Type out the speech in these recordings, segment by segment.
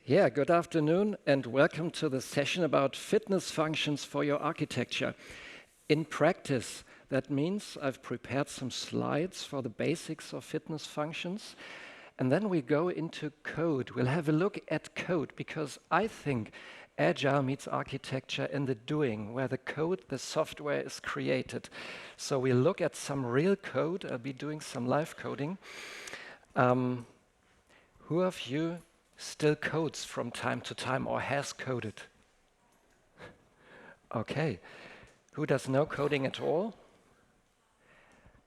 Yeah, good afternoon and welcome to the session about fitness functions for your architecture. In practice, that means I've prepared some slides for the basics of fitness functions, and then we go into code. We'll have a look at code because I think Agile meets architecture in the doing, where the code, the software is created. So we'll look at some real code. I'll be doing some live coding. Who of you still codes from time to time or has coded? Okay. Who does no coding at all?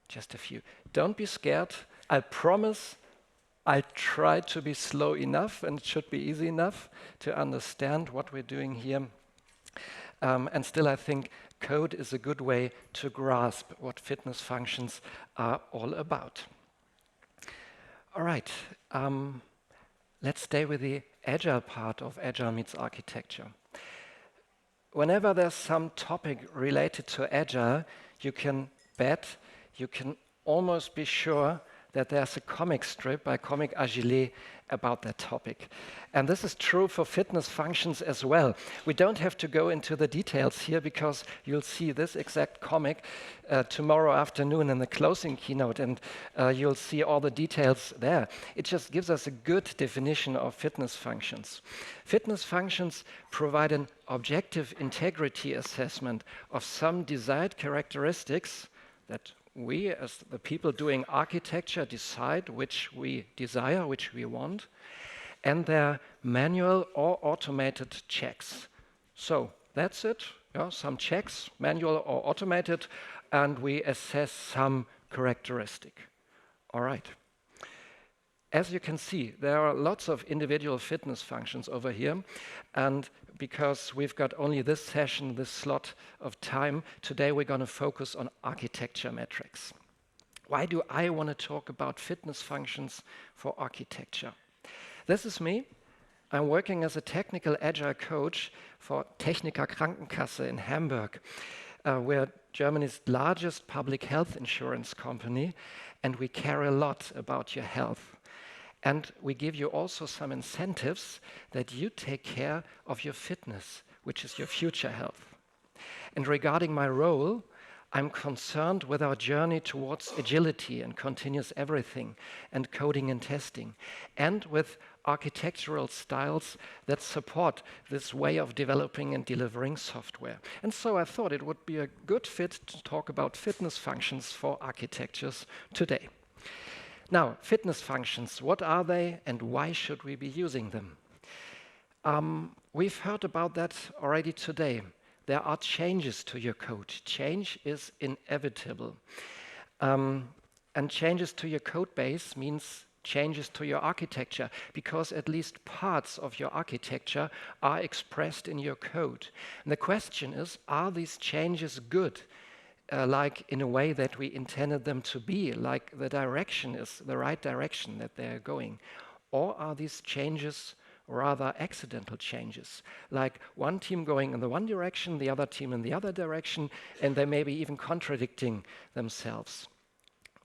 Just a few. Don't be scared. I promise I try to be slow enough and it should be easy enough to understand what we're doing here. And still I think code is a good way to grasp what fitness functions are all about. All right. Let's stay with the Agile part of Agile meets architecture. Whenever there's some topic related to Agile, you can bet, you can almost be sure that there's a comic strip by Comic Agile about that topic. And this is true for fitness functions as well. We don't have to go into the details here because you'll see this exact comic tomorrow afternoon in the closing keynote, and you'll see all the details there. It just gives us a good definition of fitness functions. Fitness functions provide an objective integrity assessment of some desired characteristics that we, as the people doing architecture, decide which we desire, which we want, and their manual or automated checks. So that's it, some checks, manual or automated, and we assess some characteristic. All right. As you can see, there are lots of individual fitness functions over here, and because we've got only this session, this slot of time, today we're going to focus on architecture metrics. Why do I want to talk about fitness functions for architecture? This is me. I'm working as a technical agile coach for Techniker Krankenkasse in Hamburg. We're Germany's largest public health insurance company, and we care a lot about your health. And we give you also some incentives that you take care of your fitness, which is your future health. And regarding my role, I'm concerned with our journey towards agility and continuous everything, and coding and testing, and with architectural styles that support this way of developing and delivering software. And so I thought it would be a good fit to talk about fitness functions for architectures today. Now, fitness functions, what are they and why should we be using them? We've heard about that already today. There are changes to your code. Change is inevitable. And changes to your code base means changes to your architecture, because at least parts of your architecture are expressed in your code. And the question is, are these changes good? Like in a way that we intended them to be, like the direction is the right direction that they're going? Or are these changes rather accidental changes, like one team going in the one direction, the other team in the other direction, and they may be even contradicting themselves?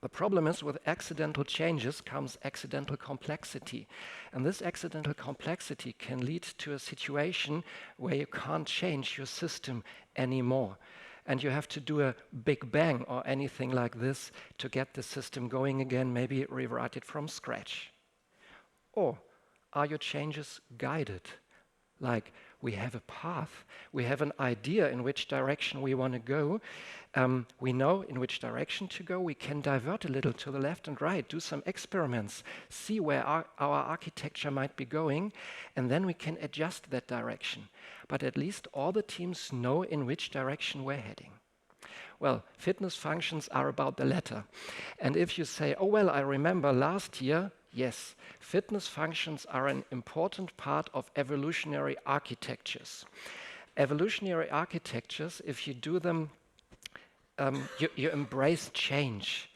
The problem is with accidental changes comes accidental complexity. And this accidental complexity can lead to a situation where you can't change your system anymore. And you have to do a big bang or anything like this to get the system going again, maybe rewrite it from scratch. Or are your changes guided? Like we have a path, we have an idea in which direction we want to go. We know in which direction to go. We can divert a little to the left and right, do some experiments, see where our architecture might be going, and then we can adjust that direction. But at least all the teams know in which direction we're heading. Well, fitness functions are about the latter. And if you say, oh, well, I remember last year, yes, fitness functions are an important part of evolutionary architectures. Evolutionary architectures, if you do them, you embrace change.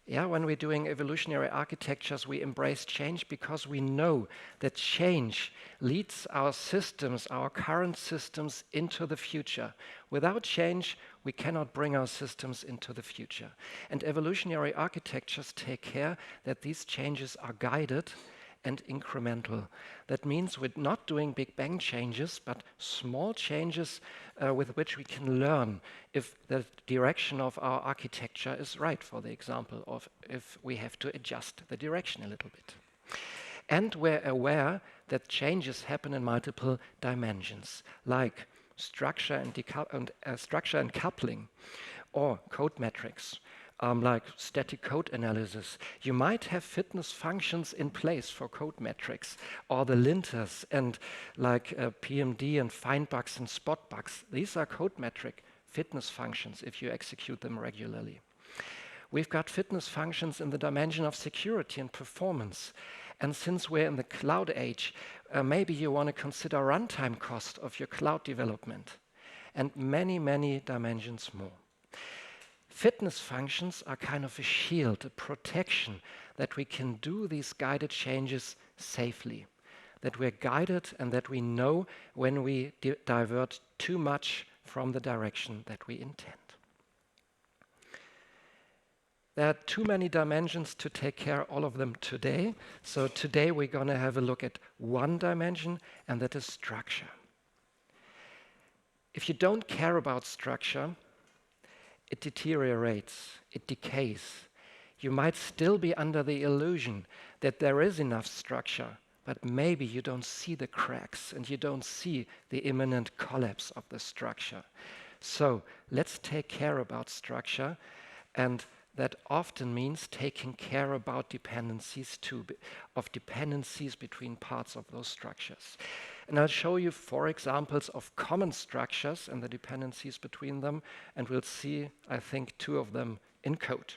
Yeah, when we're doing evolutionary architectures, we embrace change because we know that change leads our systems, our current systems, into the future. Without change, we cannot bring our systems into the future. And evolutionary architectures take care that these changes are guided and incremental. That means we're not doing big bang changes, but small changes with which we can learn if the direction of our architecture is right, for the example, of if we have to adjust the direction a little bit. And we're aware that changes happen in multiple dimensions, like structure and coupling, or code metrics, like static code analysis. You might have fitness functions in place for code metrics, or the linters, and like PMD and find bugs and spot bugs. These are code metric fitness functions if you execute them regularly. We've got fitness functions in the dimension of security and performance. And since we're in the cloud age, maybe you want to consider runtime cost of your cloud development, and many, many dimensions more. Fitness functions are kind of a shield, a protection, that we can do these guided changes safely, that we're guided and that we know when we divert too much from the direction that we intend. There are too many dimensions to take care of all of them today. So today we're going to have a look at one dimension, and that is structure. If you don't care about structure, it deteriorates, it decays. You might still be under the illusion that there is enough structure, but maybe you don't see the cracks and you don't see the imminent collapse of the structure. So let's take care about structure, and that often means taking care about dependencies too, of dependencies between parts of those structures. And I'll show you 4 examples of common structures and the dependencies between them, and we'll see, I think, 2 of them in code.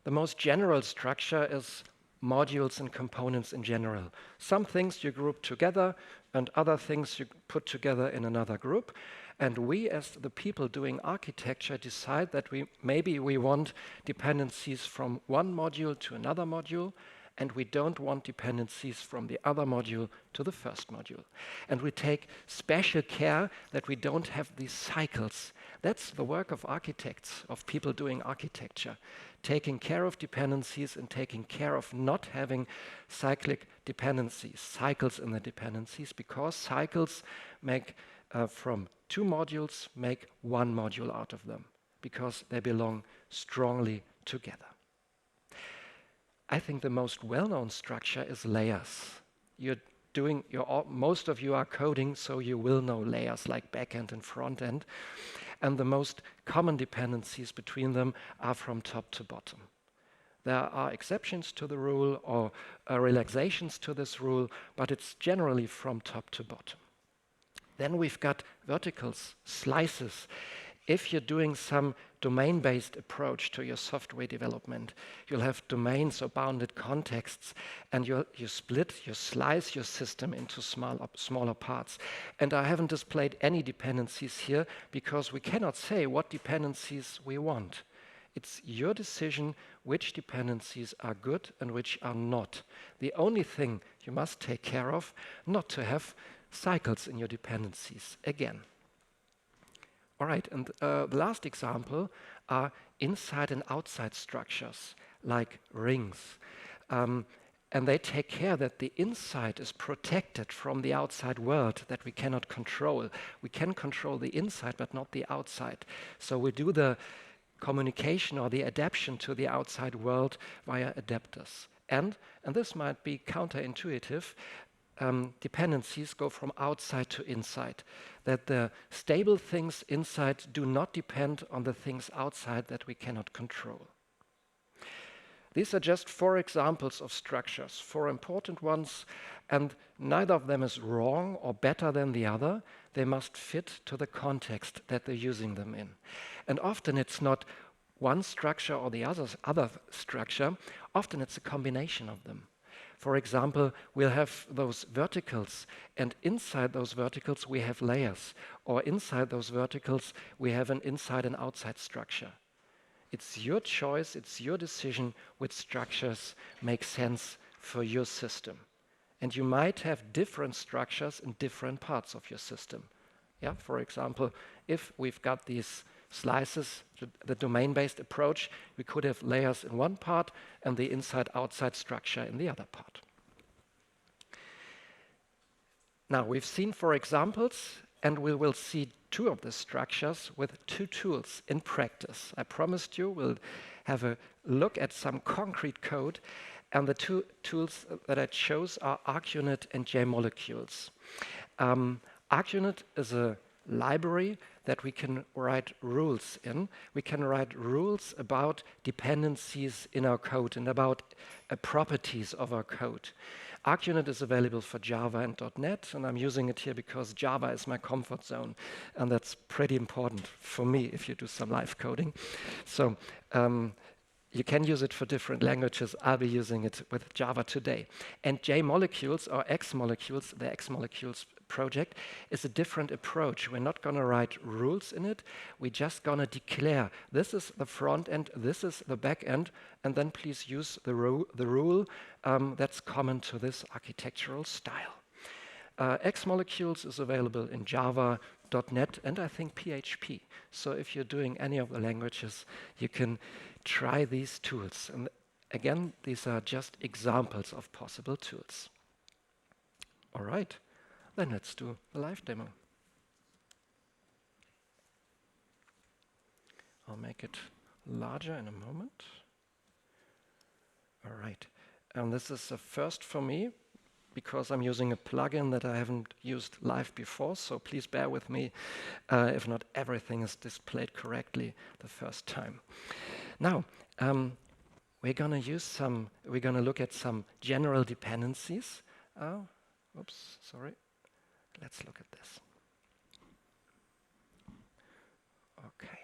The most general structure is modules and components in general. Some things you group together, and other things you put together in another group. And we, as the people doing architecture, decide that maybe we want dependencies from one module to another module, and we don't want dependencies from the other module to the first module. And we take special care that we don't have these cycles. That's the work of architects, of people doing architecture, taking care of dependencies and taking care of not having cyclic dependencies, cycles in the dependencies, because cycles make from 2 modules make 1 module out of them, because they belong strongly together. I think the most well-known structure is layers. Most of you are coding, so you will know layers like backend and frontend. And the most common dependencies between them are from top to bottom. There are exceptions to the rule or relaxations to this rule, but it's generally from top to bottom. Then we've got verticals, slices. If you're doing some domain-based approach to your software development, you'll have domains or bounded contexts, and you slice your system into smaller parts. And I haven't displayed any dependencies here because we cannot say what dependencies we want. It's your decision which dependencies are good and which are not. The only thing you must take care of, not to have cycles in your dependencies again. All right, and the last example are inside and outside structures, like rings. And they take care that the inside is protected from the outside world that we cannot control. We can control the inside, but not the outside. So we do the communication or the adaptation to the outside world via adapters. And this might be counterintuitive, dependencies go from outside to inside, that the stable things inside do not depend on the things outside that we cannot control. These are just 4 examples of structures, 4 important ones, and neither of them is wrong or better than the other. They must fit to the context that they're using them in. And often it's not one structure or the other structure, often it's a combination of them. For example, we'll have those verticals, and inside those verticals we have layers, or inside those verticals we have an inside and outside structure. It's your choice, it's your decision which structures make sense for your system. And you might have different structures in different parts of your system. Yeah, for example, if we've got these slices, the domain-based approach, we could have layers in one part and the inside-outside structure in the other part. Now, we've seen 4 examples, and we will see 2 of the structures with 2 tools in practice. I promised you we'll have a look at some concrete code, and the 2 tools that I chose are ArchUnit and jMolecules. ArchUnit is a library that we can write rules in. We can write rules about dependencies in our code and about properties of our code. ArchUnit is available for Java and .NET, and I'm using it here because Java is my comfort zone, and that's pretty important for me if you do some live coding. So you can use it for different languages. I'll be using it with Java today. And jMolecules or xMolecules, the xMolecules project, is a different approach. We're not going to write rules in it. We're just going to declare this is the front end, this is the back end, and then please use the rule that's common to this architectural style. xMolecules is available in Java, .NET, and I think PHP. So if you're doing any of the languages, you can try these tools. And again, these are just examples of possible tools. All right, then let's do a live demo. I'll make it larger in a moment. All right, and this is a first for me, because I'm using a plugin that I haven't used live before, so please bear with me if not everything is displayed correctly the first time. Now, we're going to look at some general dependencies. Oops, sorry. Let's look at this. Okay.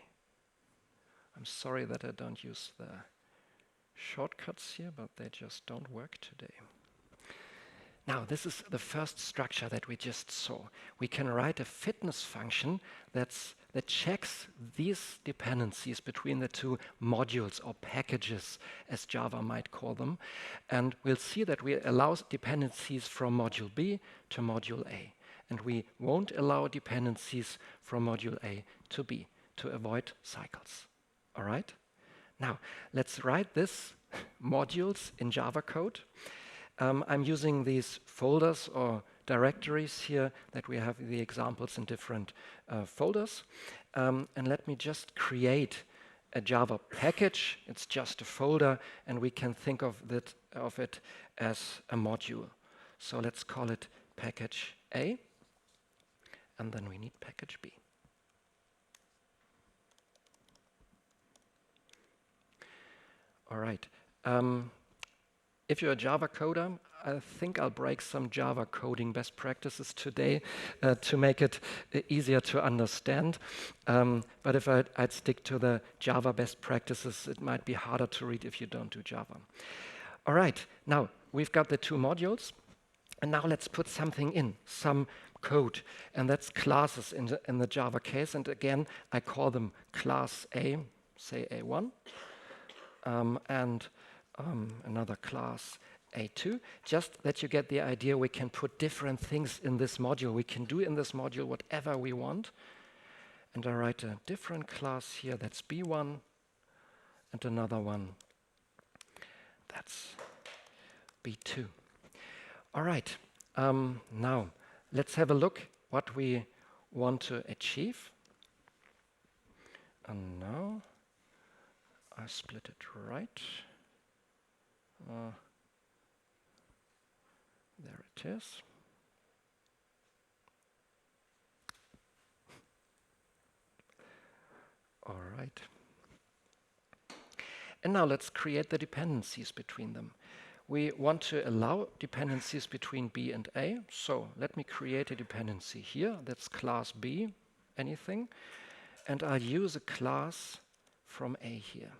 I'm sorry that I don't use the shortcuts here, but they just don't work today. Now, this is the first structure that we just saw. We can write a fitness function that checks these dependencies between the 2 modules or packages, as Java might call them. And we'll see that we allow dependencies from module B to module A. And we won't allow dependencies from module A to B to avoid cycles. All right? Now, let's write this modules in Java code. I'm using these folders or directories here that we have the examples in different folders. And let me just create a Java package. It's just a folder, and we can think of it as a module. So let's call it package A, and then we need package B. All right. If you're a Java coder, I think I'll break some Java coding best practices today to make it easier to understand. But if I'd stick to the Java best practices, it might be harder to read if you don't do Java. All right, now we've got the 2 modules. And now let's put something in, some code. And that's classes in the Java case. And again, I call them class A, say A1. And another class A2, just that you get the idea. We can put different things in this module. We can do in this module whatever we want. And I write a different class here, that's B1, and another one, that's B2. All right, now let's have a look what we want to achieve. And now I split it right. There it is. All right. And now let's create the dependencies between them. We want to allow dependencies between B and A. So let me create a dependency here. That's class B, anything. And I'll use a class from A here.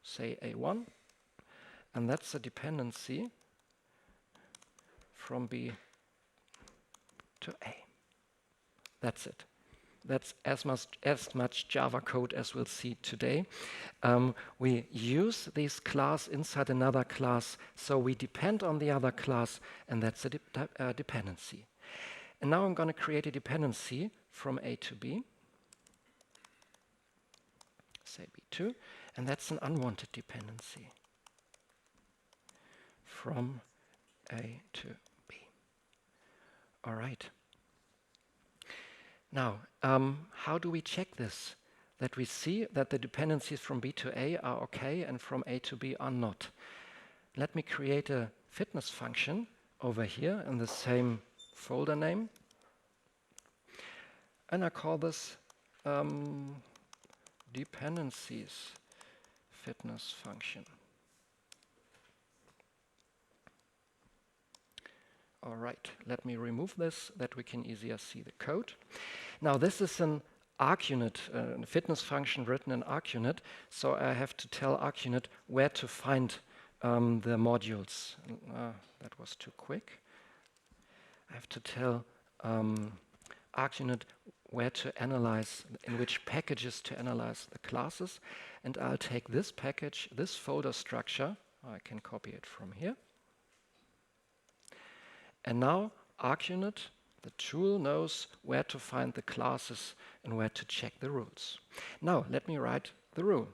Say A1. And that's a dependency from B to A. That's it. That's as much Java code as we'll see today. We use this class inside another class, so we depend on the other class, and that's a dependency. And now I'm going to create a dependency from A to B, say B2, and that's an unwanted dependency from A to B. All right. Now, how do we check this? That we see that the dependencies from B to A are okay and from A to B are not. Let me create a fitness function over here in the same folder name. And I call this dependencies fitness function. All right, let me remove this that we can easier see the code. Now this is an ArchUnit, a fitness function written in ArchUnit, so I have to tell ArchUnit where to find the modules. That was too quick. I have to tell ArchUnit where to analyze, in which packages to analyze the classes, and I'll take this package, this folder structure, I can copy it from here. And now ArchUnit, the tool, knows where to find the classes and where to check the rules. Now let me write the rule.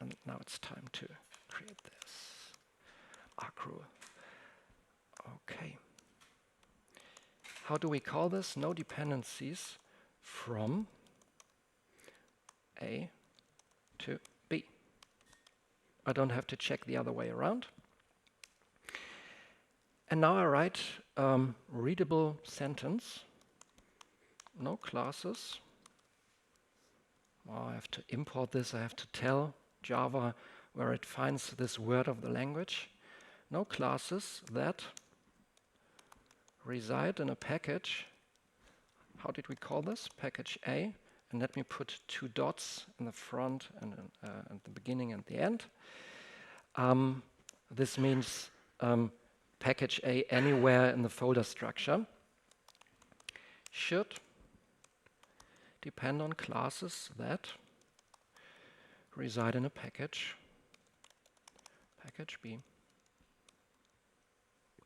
And now it's time to create this arc rule. Okay. How do we call this? No dependencies from A to B. I don't have to check the other way around. And now I write readable sentence, no classes. Well, I have to import this. I have to tell Java where it finds this word of the language. No classes that reside in a package. How did we call this? Package A. And let me put 2 dots in the front and at the beginning and the end. This means package A anywhere in the folder structure should depend on classes that reside in a package B.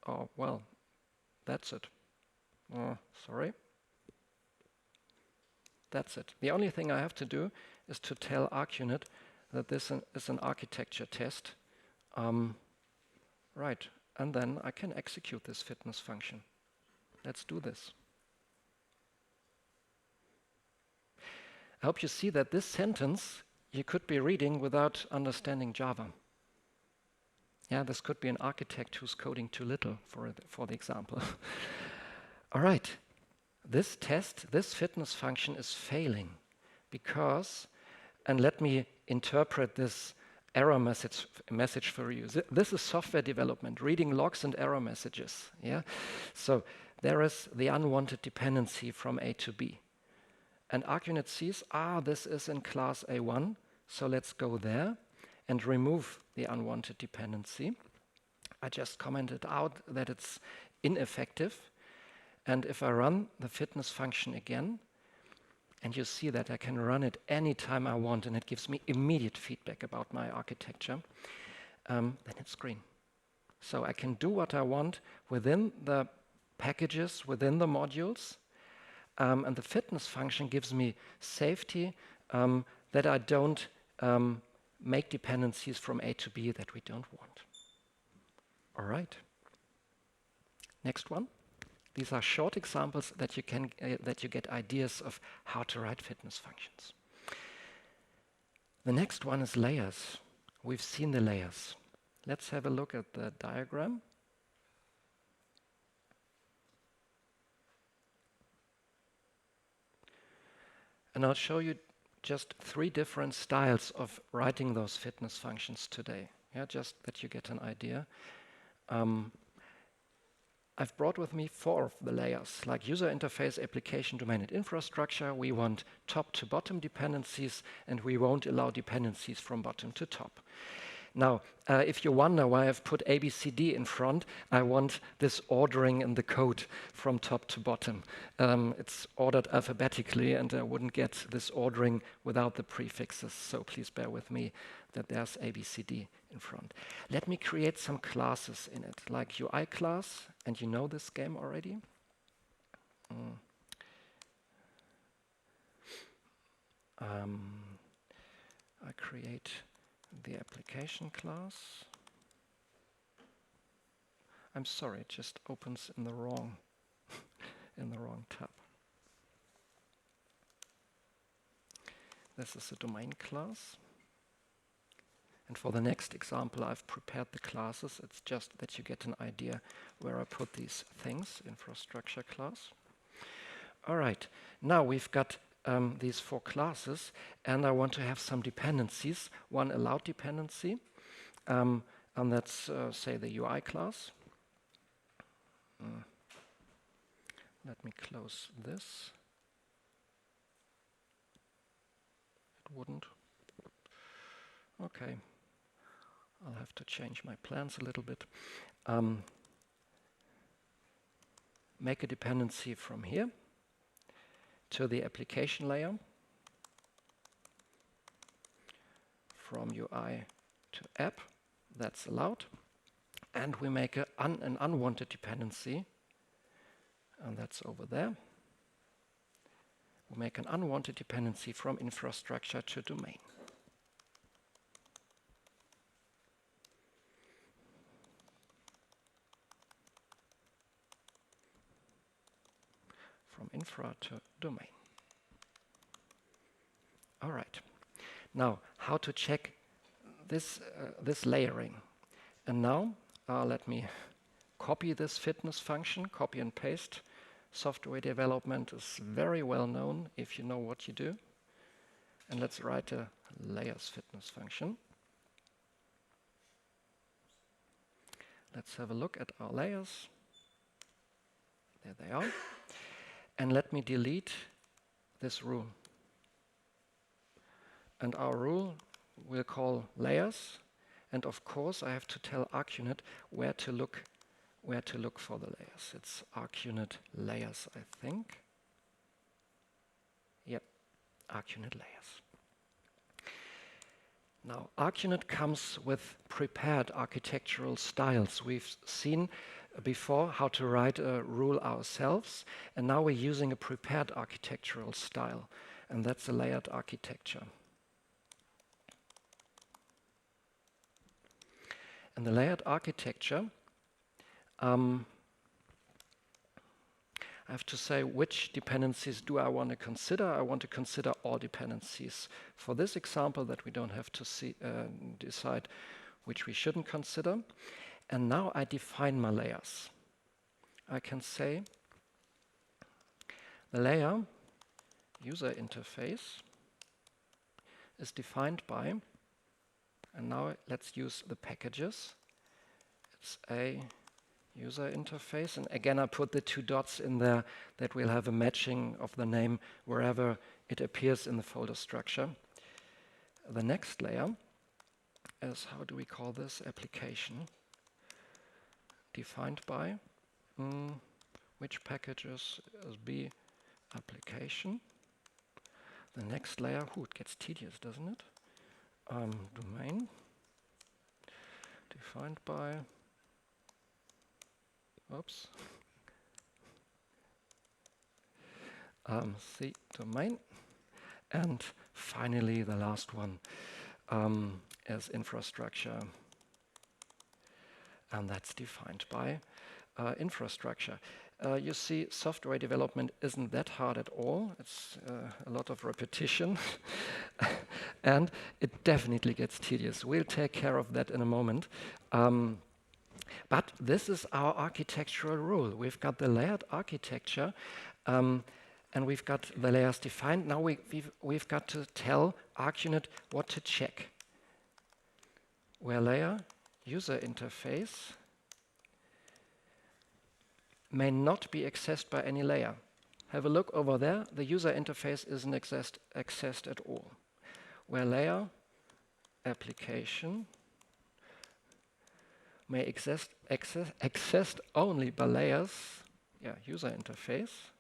Oh, well, that's it. Oh, sorry. That's it. The only thing I have to do is to tell ArchUnit that this is an architecture test. Right. And then I can execute this fitness function. Let's do this. I hope you see that this sentence you could be reading without understanding Java. Yeah, this could be an architect who's coding too little, for the example. All right. This test, this fitness function is failing because, and let me interpret this error message for you. This is software development, reading logs and error messages. Yeah, so there is the unwanted dependency from A to B, and ArchUnit sees, this is in class A1, so let's go there and remove the unwanted dependency. I just commented out that it's ineffective, and if I run the fitness function again, and you see that I can run it anytime I want, and it gives me immediate feedback about my architecture, then it's green. So I can do what I want within the packages, within the modules, and the fitness function gives me safety that I don't make dependencies from A to B that we don't want. All right. Next one. These are short examples that you can that you get ideas of how to write fitness functions. The next one is layers. We've seen the layers. Let's have a look at the diagram. And I'll show you just 3 different styles of writing those fitness functions today. Yeah, just that you get an idea. I've brought with me 4 of the layers, like user interface, application, domain, and infrastructure. We want top to bottom dependencies, and we won't allow dependencies from bottom to top. Now, if you wonder why I've put A, B, C, D in front, I want this ordering in the code from top to bottom. It's ordered alphabetically, and I wouldn't get this ordering without the prefixes, so please bear with me that there's A, B, C, D in front. Let me create some classes in it, like UI class, and you know this game already. I create the application class. I'm sorry, it just opens in the wrong in the wrong tab. This is a domain class. And for the next example, I've prepared the classes. It's just that you get an idea where I put these things, infrastructure class. All right, now we've got these 4 classes, and I want to have some dependencies. One allowed dependency, and that's, say, the UI class. Let me close this. It wouldn't. Okay. I'll have to change my plans a little bit. Make a dependency from here to the application layer, from UI to app. That's allowed. And we make an unwanted dependency, and that's over there. We make an unwanted dependency from infrastructure to domain. From infra to domain. All right. Now, how to check this layering? And now, let me copy this fitness function, copy and paste. Software development is very well known if you know what you do. And let's write a layers fitness function. Let's have a look at our layers. There they are. And let me delete this rule. And our rule we'll call layers. And of course, I have to tell ArchUnit where to look for the layers. It's ArchUnit layers, I think. Yep, ArchUnit layers. Now, ArchUnit comes with prepared architectural styles. We've seen before how to write a rule ourselves, and now we're using a prepared architectural style, and that's a layered architecture. And the layered architecture, I have to say which dependencies do I want to consider. I want to consider all dependencies. For this example that we don't have to decide which we shouldn't consider. And now I define my layers. I can say the layer user interface is defined by, and now let's use the packages. It's a user interface, and again I put the 2 dots in there that we'll have a matching of the name wherever it appears in the folder structure. The next layer is, how do we call this, application, defined by which packages is B application. The next layer, it gets tedious, doesn't it? Domain, defined by, C domain. And finally, the last one is infrastructure. And that's defined by infrastructure. You see, software development isn't that hard at all. It's a lot of repetition. And it definitely gets tedious. We'll take care of that in a moment. But this is our architectural rule. We've got the layered architecture, and we've got the layers defined. Now we've got to tell ArchUnit what to check. Where layer user interface may not be accessed by any layer. Have a look over there. The user interface isn't accessed at all. Where layer application may accessed only by layers, user interface.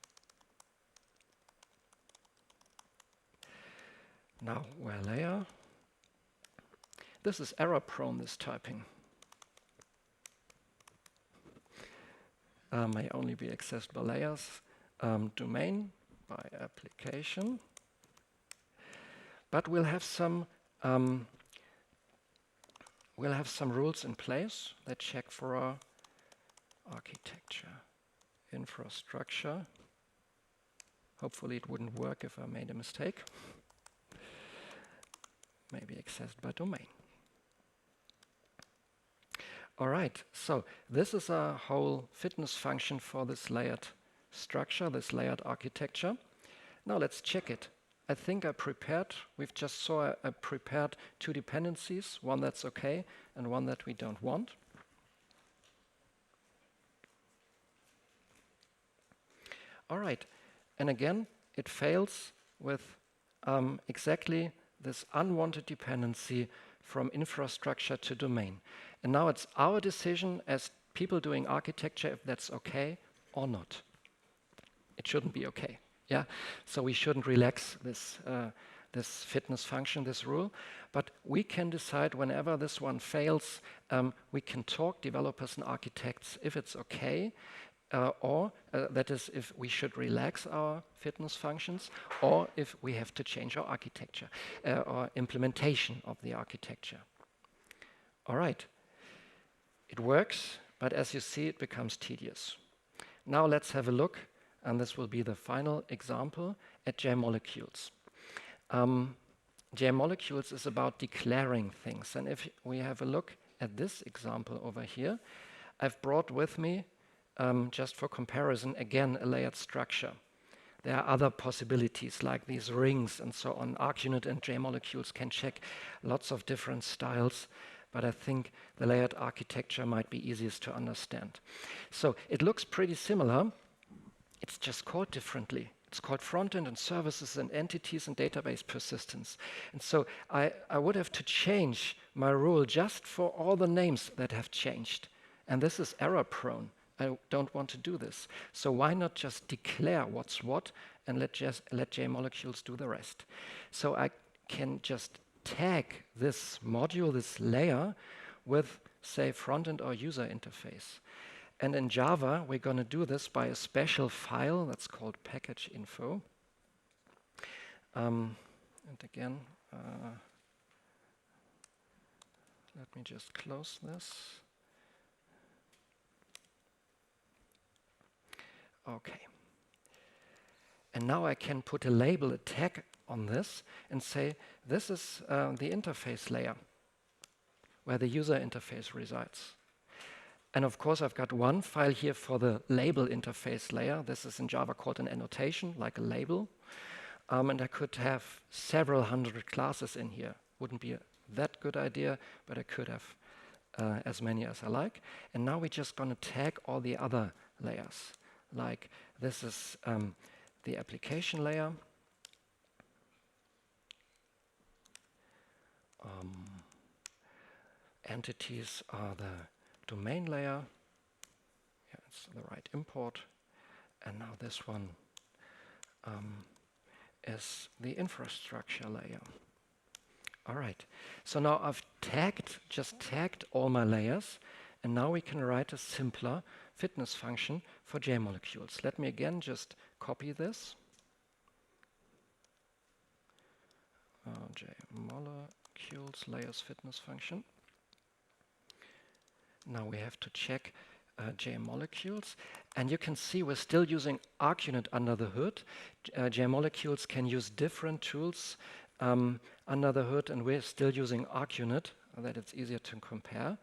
Now, where layer, this is error prone, this typing. May only be accessed by layers, domain by application. But we'll have some rules in place that check for our architecture, infrastructure, Hopefully it wouldn't work if I made a mistake. Maybe accessed by domain. All right, so this is a whole fitness function for this layered structure, this layered architecture. Now let's check it. I think we've just saw I prepared two dependencies, one that's okay and one that we don't want. All right, and again, it fails with exactly this unwanted dependency from infrastructure to domain. And now it's our decision as people doing architecture if that's okay or not. It shouldn't be okay. Yeah, so we shouldn't relax this fitness function, this rule, but we can decide whenever this one fails, we can talk developers and architects if it's okay, or that is if we should relax our fitness functions, or if we have to change our architecture or implementation of the architecture. All right, it works, but as you see, it becomes tedious. Now let's have a look, and this will be the final example, at jMolecules. jMolecules is about declaring things, and if we have a look at this example over here, I've brought with me, just for comparison, again, a layered structure. There are other possibilities like these rings and so on. ArchUnit and jMolecules can check lots of different styles, but I think the layered architecture might be easiest to understand. So it looks pretty similar. It's just called differently. It's called frontend and services and entities and database persistence. And so I would have to change my rule just for all the names that have changed. And this is error prone. I don't want to do this. So why not just declare what's what and let jMolecules do the rest? So I can just tag this module, this layer, with, say, frontend or user interface. And in Java, we're going to do this by a special file that's called package info. And again, let me just close this. Okay. And now I can put a label, a tag on this, and say, this is the interface layer, where the user interface resides. And of course, I've got one file here for the label interface layer. This is in Java called an annotation, like a label. And I could have several hundred classes in here. Wouldn't be that good idea, but I could have as many as I like. And now we're just going to tag all the other layers. Like this is the application layer. Entities are the domain layer. Yeah, it's the right import. And now this one is the infrastructure layer. All right. So now I've just tagged all my layers, and now we can write a simpler fitness function for jMolecules. Let me again just copy this. jMolecules layers fitness function. Now we have to check jMolecules, and you can see we're still using ArchUnit under the hood. jMolecules can use different tools under the hood, and we're still using ArchUnit, that it's easier to compare.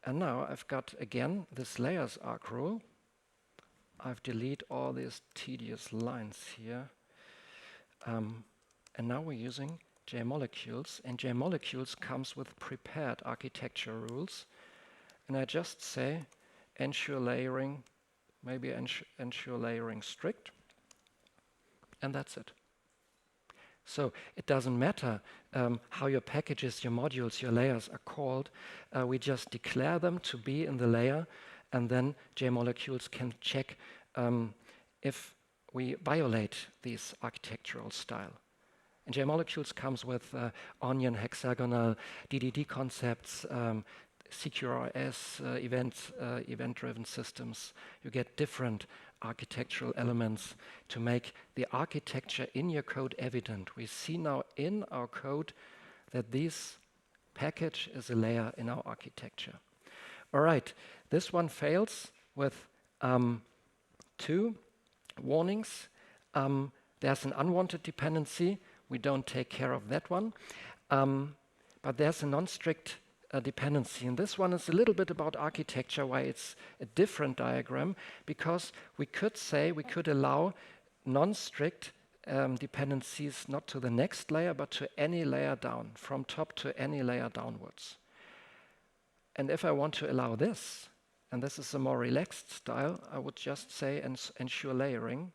And now I've got, again, this layers arc rule. I've deleted all these tedious lines here. And now we're using jMolecules, and jMolecules comes with prepared architecture rules. And I just say ensure layering, maybe ensure layering strict, and that's it. So it doesn't matter how your packages, your modules, your layers are called. We just declare them to be in the layer, and then jMolecules can check if we violate these architectural style. And jMolecules comes with onion, hexagonal, DDD concepts, CQRS, event-driven systems. You get different architectural elements to make the architecture in your code evident. We see now in our code that this package is a layer in our architecture. All right, this one fails with 2 warnings. There's an unwanted dependency. We don't take care of that one. But there's a non-strict dependency. And this one is a little bit about architecture, why it's a different diagram, because we could say, we could allow non-strict dependencies not to the next layer, but to any layer down, from top to any layer downwards. And if I want to allow this, and this is a more relaxed style, I would just say ensure layering.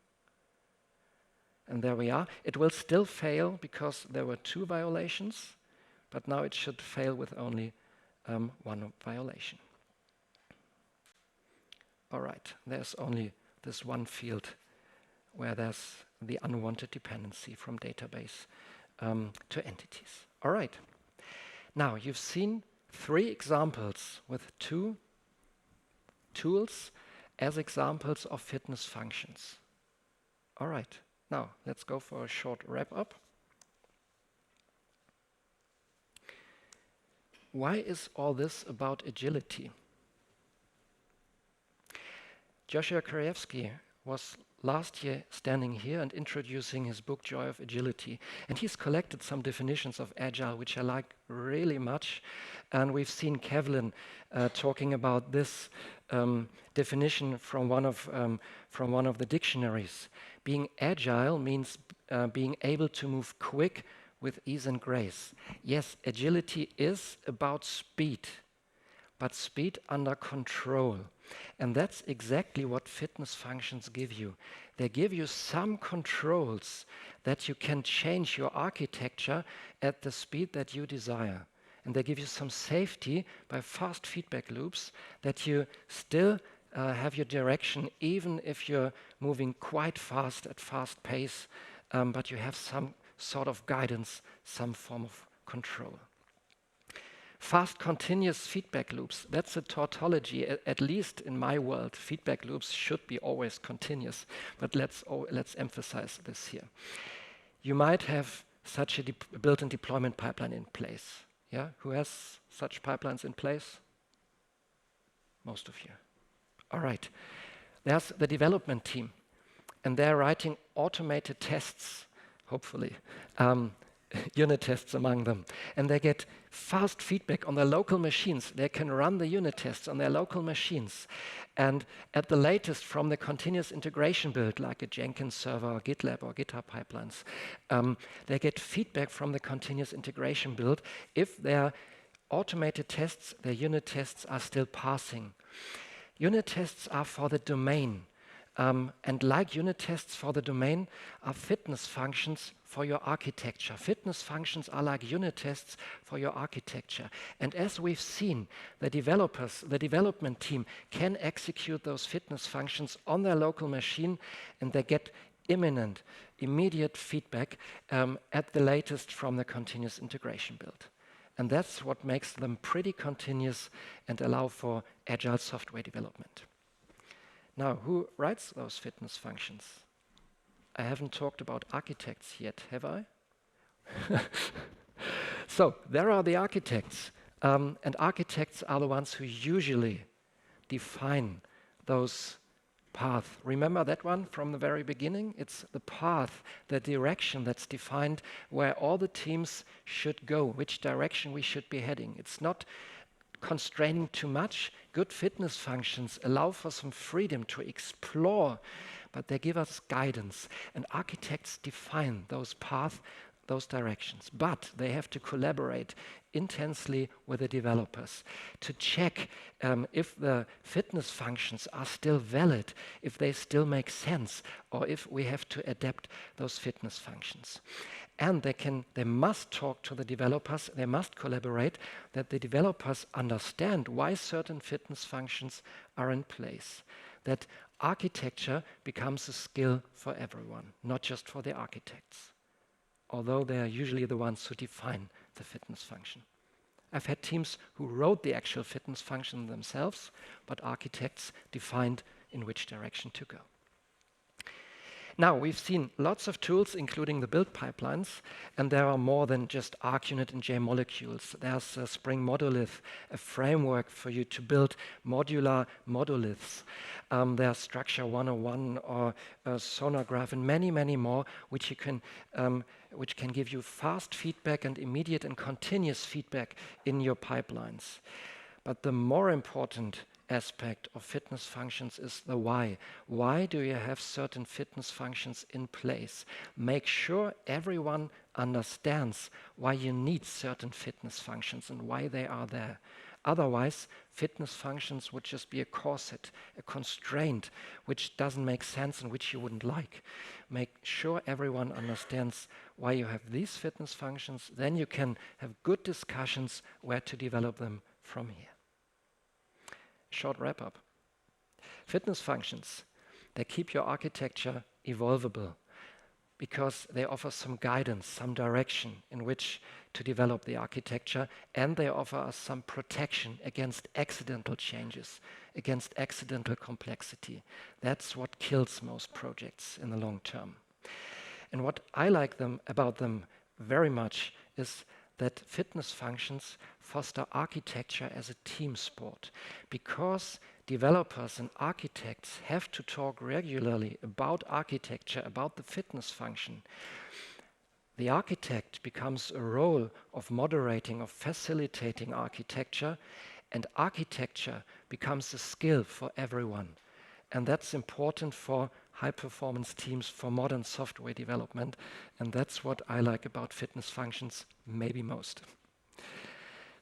And there we are. It will still fail because there were 2 violations, but now it should fail with only 1 violation. All right, there's only this one field where there's the unwanted dependency from database to entities. All right. Now, you've seen 3 examples with 2 tools as examples of fitness functions. All right. Now, let's go for a short wrap-up. Why is all this about agility? Joshua Krajewski was last year standing here and introducing his book, Joy of Agility. And he's collected some definitions of agile, which I like really much. And we've seen Kevlin talking about this definition from one of the dictionaries. Being agile means being able to move quick with ease and grace. Yes, agility is about speed, but speed under control. And that's exactly what fitness functions give you. They give you some controls that you can change your architecture at the speed that you desire. And they give you some safety by fast feedback loops that you still have your direction, even if you're moving quite fast at fast pace, but you have some sort of guidance, some form of control. Fast continuous feedback loops, that's a tautology, at least in my world. Feedback loops should be always continuous, but let's emphasize this here. You might have such a built-in deployment pipeline in place. Yeah, who has such pipelines in place? Most of you. All right. There's the development team, and they're writing automated tests, hopefully, unit tests among them. And they get fast feedback on their local machines. They can run the unit tests on their local machines. And at the latest, from the continuous integration build, like a Jenkins server, or GitLab, or GitHub pipelines, they get feedback from the continuous integration build if their automated tests, their unit tests, are still passing. Unit tests are for the domain. And like unit tests for the domain are fitness functions for your architecture. Fitness functions are like unit tests for your architecture. And as we've seen, the developers, the development team can execute those fitness functions on their local machine, and they get immediate feedback at the latest from the continuous integration build. And that's what makes them pretty continuous and allow for agile software development. Now, who writes those fitness functions? I haven't talked about architects yet, have I? So, there are the architects. And architects are the ones who usually define those paths. Remember that one from the very beginning? It's the path, the direction that's defined where all the teams should go, which direction we should be heading. It's not constraining too much. Good fitness functions allow for some freedom to explore, but they give us guidance. And architects define those paths, those directions. But they have to collaborate intensely with the developers to check if the fitness functions are still valid, if they still make sense, or if we have to adapt those fitness functions. And they must talk to the developers, they must collaborate, that the developers understand why certain fitness functions are in place. That architecture becomes a skill for everyone, not just for the architects, although they are usually the ones who define the fitness function. I've had teams who wrote the actual fitness function themselves, but architects defined in which direction to go. Now, we've seen lots of tools, including the build pipelines, and there are more than just ArchUnit and jMolecules. There's a Spring Monolith, a framework for you to build modular monoliths. There's Structure 101 or Sonograph and many, many more, which can give you fast feedback and immediate and continuous feedback in your pipelines. But the more important aspect of fitness functions is the why. Why do you have certain fitness functions in place? Make sure everyone understands why you need certain fitness functions and why they are there. Otherwise, fitness functions would just be a corset, a constraint, which doesn't make sense and which you wouldn't like. Make sure everyone understands why you have these fitness functions. Then you can have good discussions where to develop them from here. Short wrap-up. Fitness functions, they keep your architecture evolvable because they offer some guidance, some direction in which to develop the architecture, and they offer us some protection against accidental changes, against accidental complexity. That's what kills most projects in the long term. And what I like about them very much is that fitness functions foster architecture as a team sport, because developers and architects have to talk regularly about architecture, about the fitness function. The architect becomes a role of moderating, of facilitating architecture, and architecture becomes a skill for everyone. And that's important for high-performance teams, for modern software development, and that's what I like about fitness functions maybe most.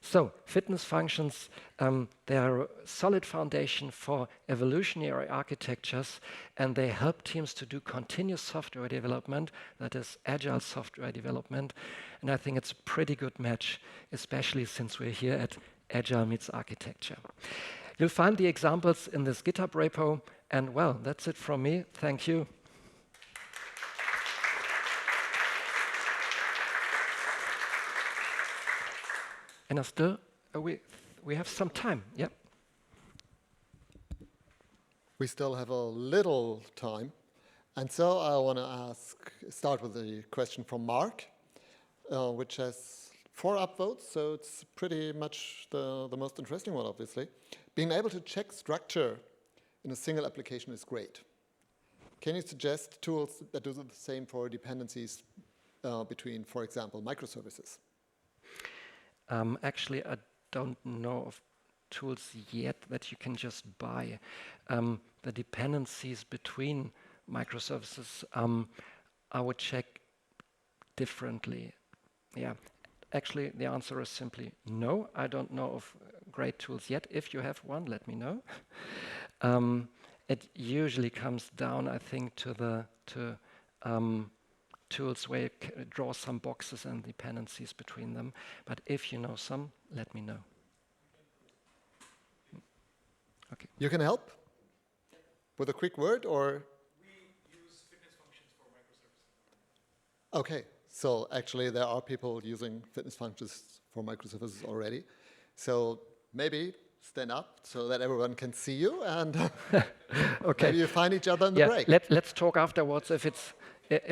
So, fitness functions, they are a solid foundation for evolutionary architectures, and they help teams to do continuous software development, that is agile software development, and I think it's a pretty good match, especially since we're here at Agile Meets Architecture. You'll find the examples in this GitHub repo, and well, that's it from me. Thank you. And we have some time, yeah? We still have a little time. And so I want to start with a question from Mark, which has 4 upvotes, so it's pretty much the most interesting one, obviously. Being able to check structure in a single application is great. Can you suggest tools that do the same for dependencies between, for example, microservices? Actually, I don't know of tools yet that you can just buy. The dependencies between microservices, I would check differently. Yeah, actually, the answer is simply no. I don't know of great tools yet. If you have one, let me know. It usually comes down, I think, to tools where you draw some boxes and dependencies between them. But if you know some, let me know. Okay. You can help with a quick word, or? We use fitness functions for microservices. Okay, so actually there are people using fitness functions for microservices already. So maybe stand up so that everyone can see you, and okay. Maybe you find each other in the break. Let's talk afterwards. If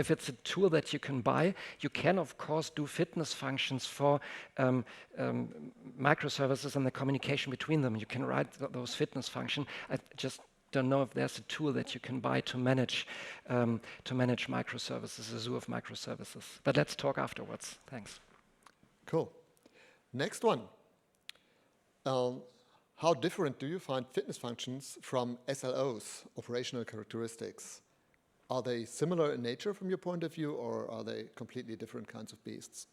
it's a tool that you can buy, you can, of course, do fitness functions for microservices and the communication between them. You can write those fitness functions. I just don't know if there's a tool that you can buy to manage microservices, a zoo of microservices. But let's talk afterwards. Thanks. Cool. Next one. How different do you find fitness functions from SLOs, operational characteristics? Are they similar in nature from your point of view, or are they completely different kinds of beasts?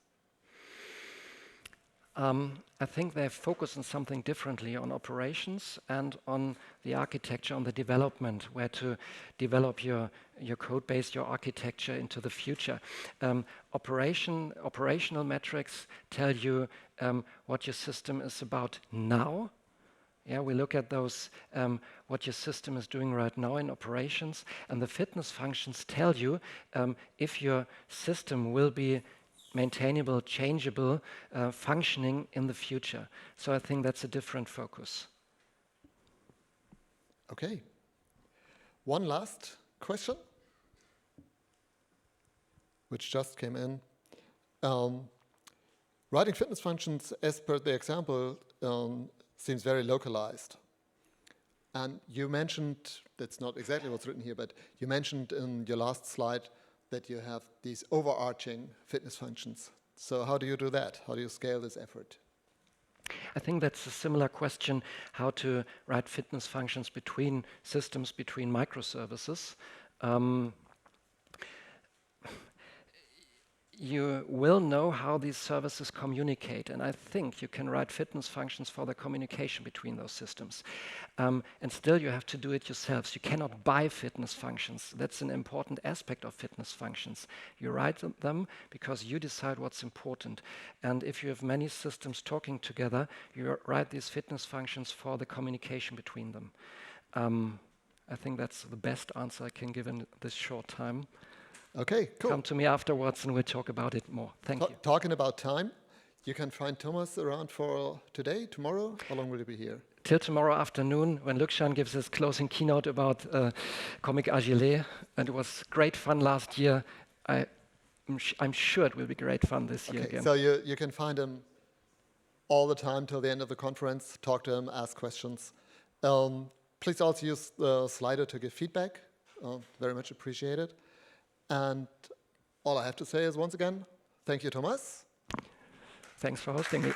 I think they focus on something differently, on operations and on the architecture, on the development, where to develop your code base, your architecture into the future. Operational metrics tell you what your system is about now. Yeah, we look at those, what your system is doing right now in operations, and the fitness functions tell you if your system will be maintainable, changeable, functioning in the future. So I think that's a different focus. Okay. One last question. which just came in. Writing fitness functions, as per the example, seems very localized. And you mentioned, that's not exactly what's written here, but you mentioned in your last slide that you have these overarching fitness functions. So how do you do that? How do you scale this effort? I think that's a similar question, how to write fitness functions between systems, between microservices. You will know how these services communicate, and I think you can write fitness functions for the communication between those systems. And still you have to do it yourselves. You cannot buy fitness functions. That's an important aspect of fitness functions. You write them because you decide what's important. And if you have many systems talking together, you write these fitness functions for the communication between them. I think that's the best answer I can give in this short time. Okay, cool. Come to me afterwards and we'll talk about it more. Thank you. Talking about time, you can find Thomas around for today, tomorrow. How long will he be here? Till tomorrow afternoon when Luxian gives his closing keynote about Comic Agile. And it was great fun last year. I'm sure it will be great fun this year again. So you can find him all the time till the end of the conference. Talk to him, ask questions. Please also use the slider to give feedback. Very much appreciated. And all I have to say is, once again, thank you, Thomas. Thanks for hosting me.